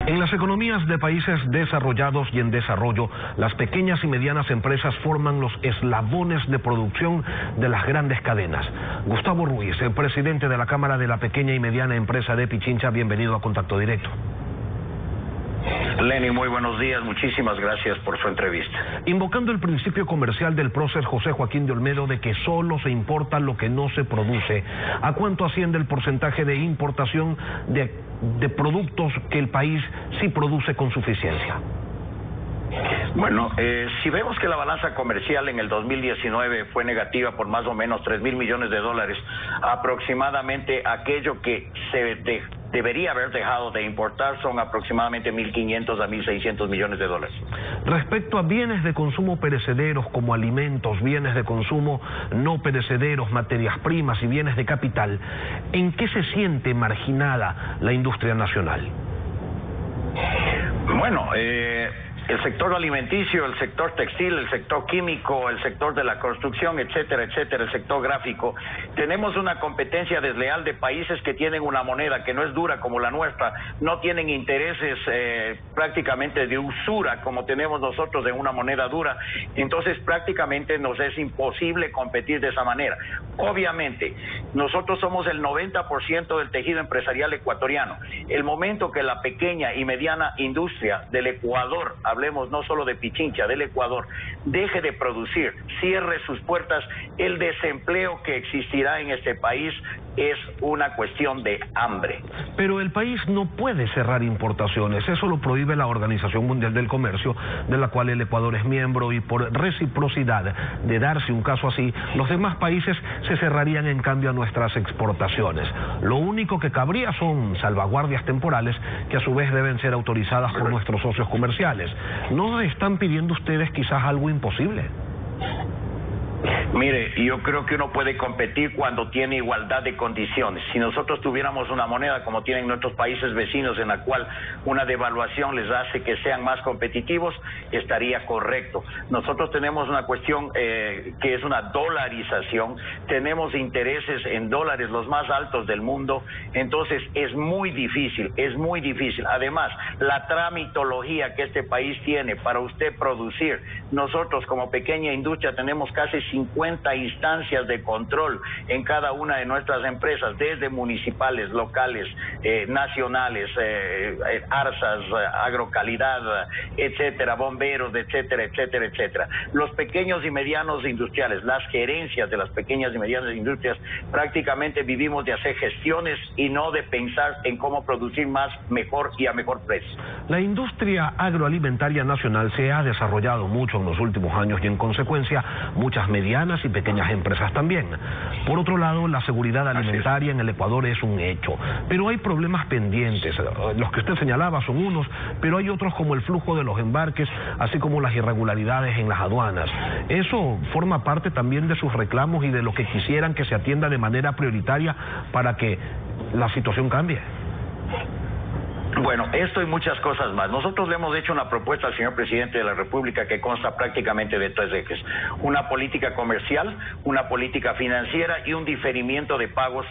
En las economías de países desarrollados y en desarrollo, las pequeñas y medianas empresas forman los eslabones de producción de las grandes cadenas. Gustavo Ruiz, el presidente de la Cámara de la Pequeña y Mediana Empresa de Pichincha, bienvenido a Contacto Directo. Lenny, muy buenos días, muchísimas gracias por su entrevista. Invocando el principio comercial del prócer José Joaquín de Olmedo de que solo se importa lo que no se produce, ¿a cuánto asciende el porcentaje de importación de productos que el país sí produce con suficiencia? Bueno, si vemos que la balanza comercial en el 2019 fue negativa por más o menos 3.000 millones de dólares, aproximadamente aquello que se debería haber dejado de importar son aproximadamente 1.500 a 1.600 millones de dólares. Respecto a bienes de consumo perecederos como alimentos, bienes de consumo no perecederos, materias primas y bienes de capital, ¿en qué se siente marginada la industria nacional? Bueno, el sector alimenticio, el sector textil, el sector químico, el sector de la construcción, etcétera, etcétera, el sector gráfico. Tenemos una competencia desleal de países que tienen una moneda que no es dura como la nuestra, no tienen intereses prácticamente de usura como tenemos nosotros en una moneda dura, entonces prácticamente nos es imposible competir de esa manera. Obviamente, nosotros somos el 90% del tejido empresarial ecuatoriano. El momento que la pequeña y mediana industria del Ecuador, hablemos no solo de Pichincha, del Ecuador, deje de producir, cierre sus puertas, el desempleo que existirá en este país es una cuestión de hambre. Pero el país no puede cerrar importaciones, eso lo prohíbe la Organización Mundial del Comercio, de la cual el Ecuador es miembro, y por reciprocidad de darse un caso así, los demás países se cerrarían en cambio a nuestras exportaciones. Lo único que cabría son salvaguardias temporales que a su vez deben ser autorizadas por nuestros socios comerciales. ¿No están pidiendo ustedes quizás algo imposible? Mire, yo creo que uno puede competir cuando tiene igualdad de condiciones. Si nosotros tuviéramos una moneda como tienen nuestros países vecinos, en la cual una devaluación les hace que sean más competitivos, estaría correcto. Nosotros tenemos una cuestión que es una dolarización, tenemos intereses en dólares los más altos del mundo, entonces es muy difícil, es muy difícil. Además, la tramitología que este país tiene para usted producir, nosotros como pequeña industria tenemos casi 50 instancias de control en cada una de nuestras empresas, desde municipales, locales, nacionales, ARSAs, agrocalidad, etcétera, bomberos, etcétera, etcétera, etcétera. Los pequeños y medianos industriales, las gerencias de las pequeñas y medianas industrias, prácticamente vivimos de hacer gestiones y no de pensar en cómo producir más, mejor y a mejor precio. La industria agroalimentaria nacional se ha desarrollado mucho en los últimos años y en consecuencia muchas medianas y pequeñas empresas también. Por otro lado, la seguridad alimentaria en el Ecuador es un hecho, pero hay problemas pendientes. Los que usted señalaba son unos, pero hay otros como el flujo de los embarques, así como las irregularidades en las aduanas. Eso forma parte también de sus reclamos y de lo que quisieran que se atienda de manera prioritaria para que la situación cambie. Bueno, esto y muchas cosas más. Nosotros le hemos hecho una propuesta al señor presidente de la República que consta prácticamente de 3 ejes. Una política comercial, una política financiera y un diferimiento de pagos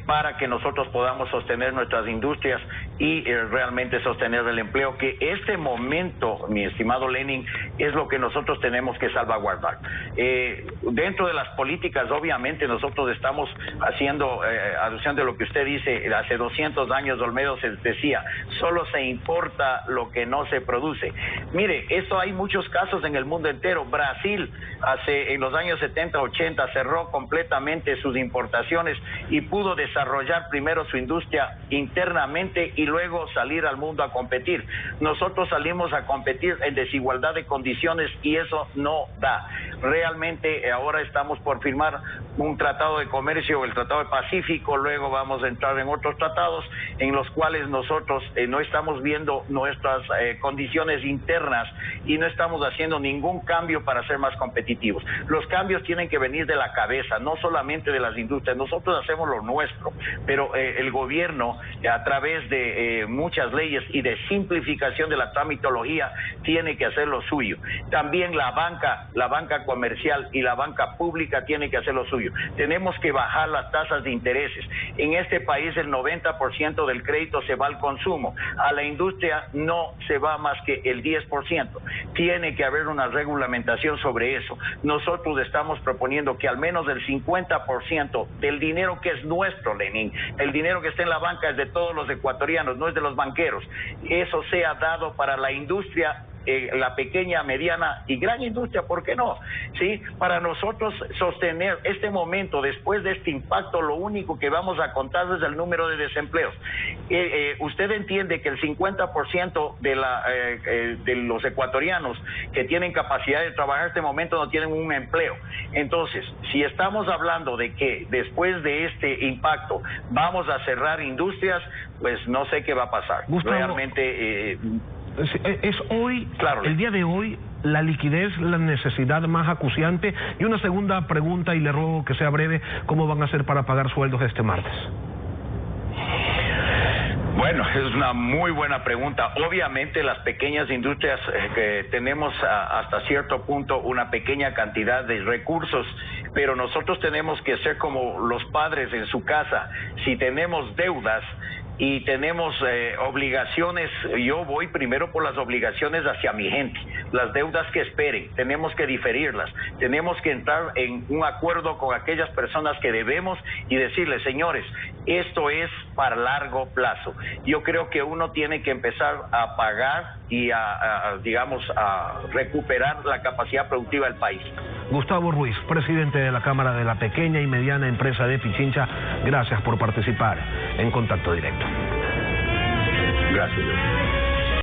para que nosotros podamos sostener nuestras industrias y realmente sostener el empleo, que este momento, mi estimado Lenin, es lo que nosotros tenemos que salvaguardar. Dentro de las políticas, obviamente, nosotros estamos haciendo alusión de lo que usted dice. Hace 200 años Olmedo se decía, solo se importa lo que no se produce. Mire, esto hay muchos casos en el mundo entero. Brasil, en los años 70, 80, cerró completamente sus importaciones y pudo desarrollar primero su industria internamente y luego salir al mundo a competir. Nosotros salimos a competir en desigualdad de condiciones y eso no da. Realmente ahora estamos por firmar un tratado de comercio, el Tratado del Pacífico, luego vamos a entrar en otros tratados en los cuales nosotros no estamos viendo nuestras condiciones internas y no estamos haciendo ningún cambio para ser más competitivos. Los cambios tienen que venir de la cabeza, no solamente de las industrias. Nosotros hacemos lo nuestro, pero el gobierno, a través de muchas leyes y de simplificación de la tramitología, tiene que hacer lo suyo. También la banca comercial y la banca pública tiene que hacer lo suyo. Tenemos que bajar las tasas de intereses. En este país el 90% del crédito se va al consumo. A la industria no se va más que el 10%. Tiene que haber una regulamentación sobre eso. Nosotros estamos proponiendo que al menos el 50% del dinero que es nuestro, Lenín, el dinero que está en la banca es de todos los ecuatorianos, no es de los banqueros, eso sea dado para la industria, la pequeña, mediana y gran industria, ¿por qué no? ¿Sí? Para nosotros sostener este momento, después de este impacto, lo único que vamos a contar es el número de desempleos. Usted entiende que el 50% de los ecuatorianos que tienen capacidad de trabajar en este momento no tienen un empleo. Entonces, si estamos hablando de que después de este impacto vamos a cerrar industrias, pues no sé qué va a pasar. Gustavo, realmente... es hoy, claro, el día de hoy, la liquidez, la necesidad más acuciante. Y una segunda pregunta, y le ruego que sea breve: ¿cómo van a hacer para pagar sueldos este martes? Bueno, es una muy buena pregunta. Obviamente las pequeñas industrias que tenemos hasta cierto punto una pequeña cantidad de recursos, pero nosotros tenemos que ser como los padres en su casa. Si tenemos deudas y tenemos obligaciones, yo voy primero por las obligaciones hacia mi gente, las deudas que esperen, tenemos que diferirlas, tenemos que entrar en un acuerdo con aquellas personas que debemos y decirles: señores, esto es para largo plazo. Yo creo que uno tiene que empezar a pagar y digamos, a recuperar la capacidad productiva del país. Gustavo Ruiz, presidente de la Cámara de la Pequeña y Mediana Empresa de Pichincha, gracias por participar en Contacto Directo. Gracias.